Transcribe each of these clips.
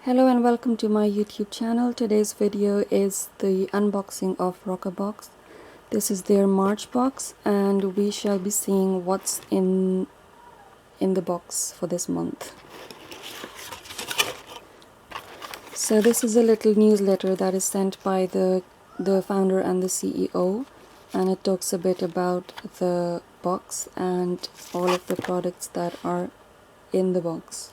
Hello and welcome to my YouTube channel. Today's video is the unboxing of Roccabox. This is their March box and we shall be seeing what's in the box for this month. So this is a little newsletter that is sent by the founder and the CEO, and it talks a bit about the box and all of the products that are in the box.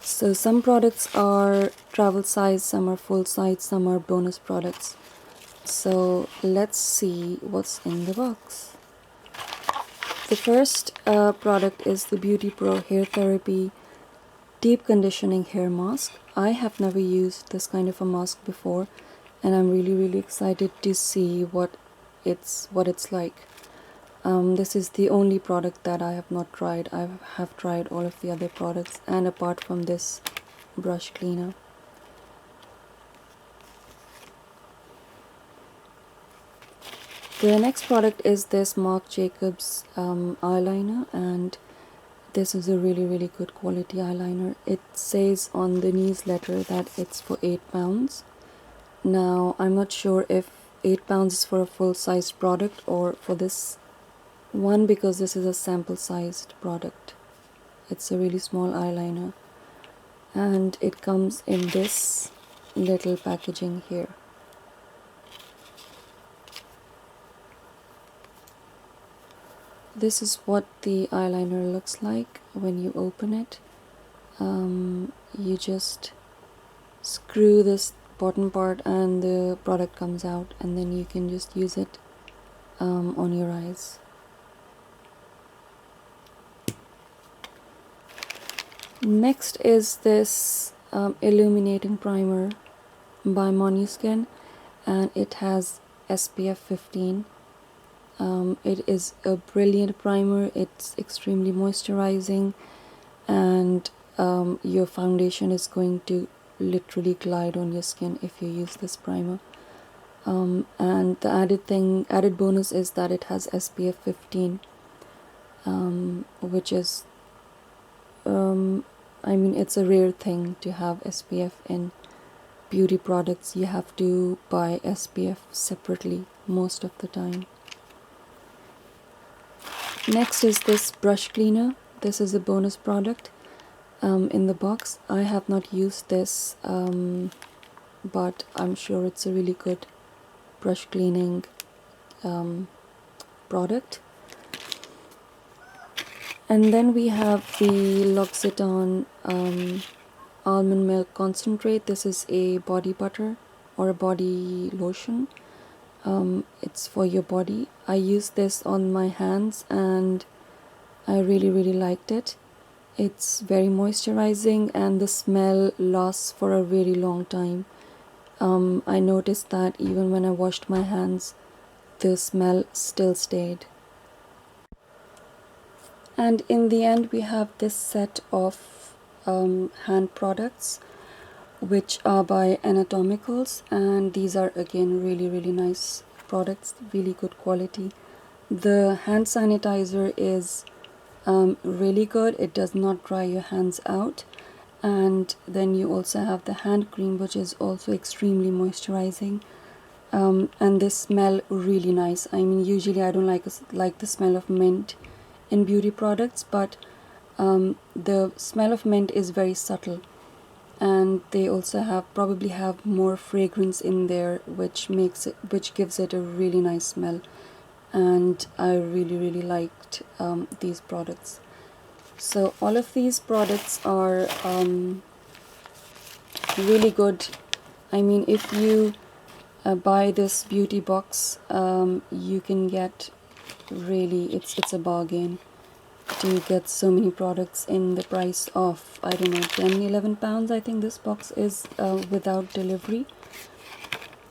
So some products are travel size, some are full size, some are bonus products. So let's see what's in the box. The first product is the BeautyPro Hair Therapy Deep Conditioning Hair Mask. I have never used this kind of a mask before, and I'm really excited to see what it's like. This is the only product that I have not tried. I have tried all of the other products, and apart from this brush cleaner. The next product is this Marc Jacobs eyeliner, and this is a really good quality eyeliner. It says on the newsletter that it's for £8. Now I'm not sure if £8 is for a full-sized product or for this one, because this is a sample-sized product. It's a really small eyeliner, and it comes in this little packaging here. This is what the eyeliner looks like when you open it. You just screw this bottom part and the product comes out, and then you can just use it on your eyes. Next is this Illuminating Primer by Skin, and it has SPF 15. It is a brilliant primer. It's extremely moisturizing, and your foundation is going to literally glide on your skin if you use this primer. And the added bonus is that it has SPF 15, which is I mean, it's a rare thing to have SPF in beauty products. You have to buy SPF separately most of the time. Next is this brush cleaner. This is a bonus product in the box. I have not used this, but I'm sure it's a really good brush cleaning product. And then we have the L'Occitane Almond Milk Concentrate. This is a body butter or a body lotion. It's for your body. I used this on my hands and I really liked it. It's very moisturizing and the smell lasts for a very long time. I noticed that even when I washed my hands, the smell still stayed. And in the end, we have this set of hand products, which are by Anatomicals, and these are again really nice products, really good quality. The hand sanitizer is really good. It does not dry your hands out. And then you also have the hand cream, which is also extremely moisturizing. And they smell really nice. I mean, usually I don't like the smell of mint in beauty products, but the smell of mint is very subtle, and they also probably have more fragrance in there, which gives it a really nice smell. And I really liked these products. So all of these products are really good. I mean, if you buy this beauty box, you can get really, it's a bargain to get so many products in the price of, I don't know, 10-11 pounds. I think this box is without delivery,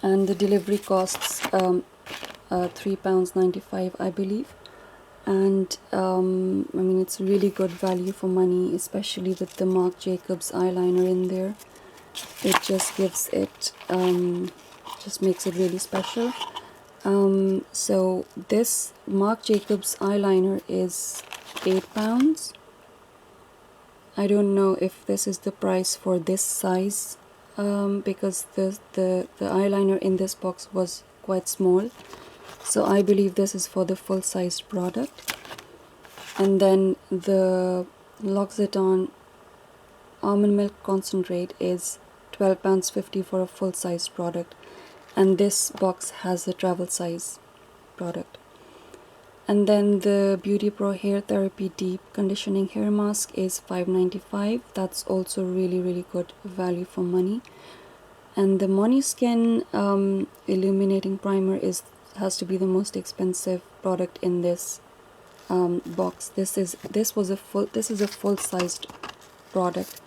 and the delivery costs £3.95, I believe. And I mean, it's really good value for money, especially with the Marc Jacobs eyeliner in there. It just gives it just makes it really special. So this Marc Jacobs eyeliner is £8, I don't know if this is the price for this size, because the eyeliner in this box was quite small, so I believe this is for the full-sized product. And then the L'Occitane almond milk concentrate is £12.50 for a full-sized product, and this box has a travel size product. And then the BeautyPro Hair Therapy Deep Conditioning Hair Mask is $5.95. That's also really good value for money. And the Moniskin Illuminating Primer has to be the most expensive product in this box. This is a full-sized product,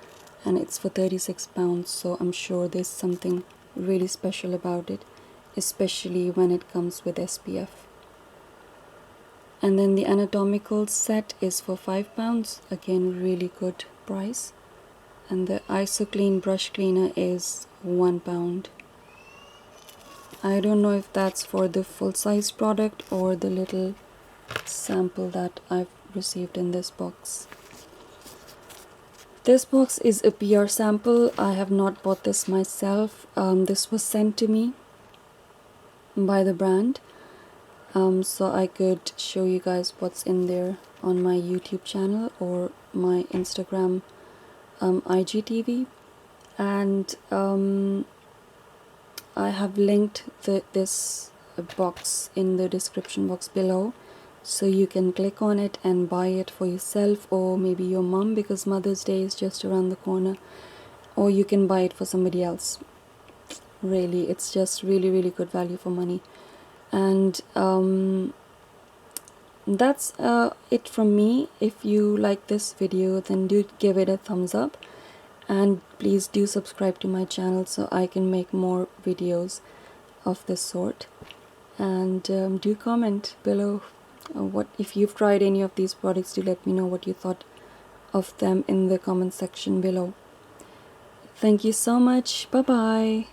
and it's for £36. So I'm sure there's something really special about it, especially when it comes with SPF. And then the Anatomicals set is for £5. Again, really good price. And the IsoClean brush cleaner is £1. I don't know if that's for the full-size product or the little sample that I've received in this box. This box is a PR sample. I have not bought this myself. This was sent to me by the brand, so I could show you guys what's in there on my YouTube channel or my Instagram IGTV. And I have linked this box in the description box below, so you can click on it and buy it for yourself, or maybe your mom, because Mother's Day is just around the corner, or you can buy it for somebody else. Really, it's just really good value for money. And that's it from me. If you like this video, then do give it a thumbs up, and please do subscribe to my channel so I can make more videos of this sort. And do comment below what if you've tried any of these products. Do let me know what you thought of them in the comment section below. Thank you so much. Bye bye.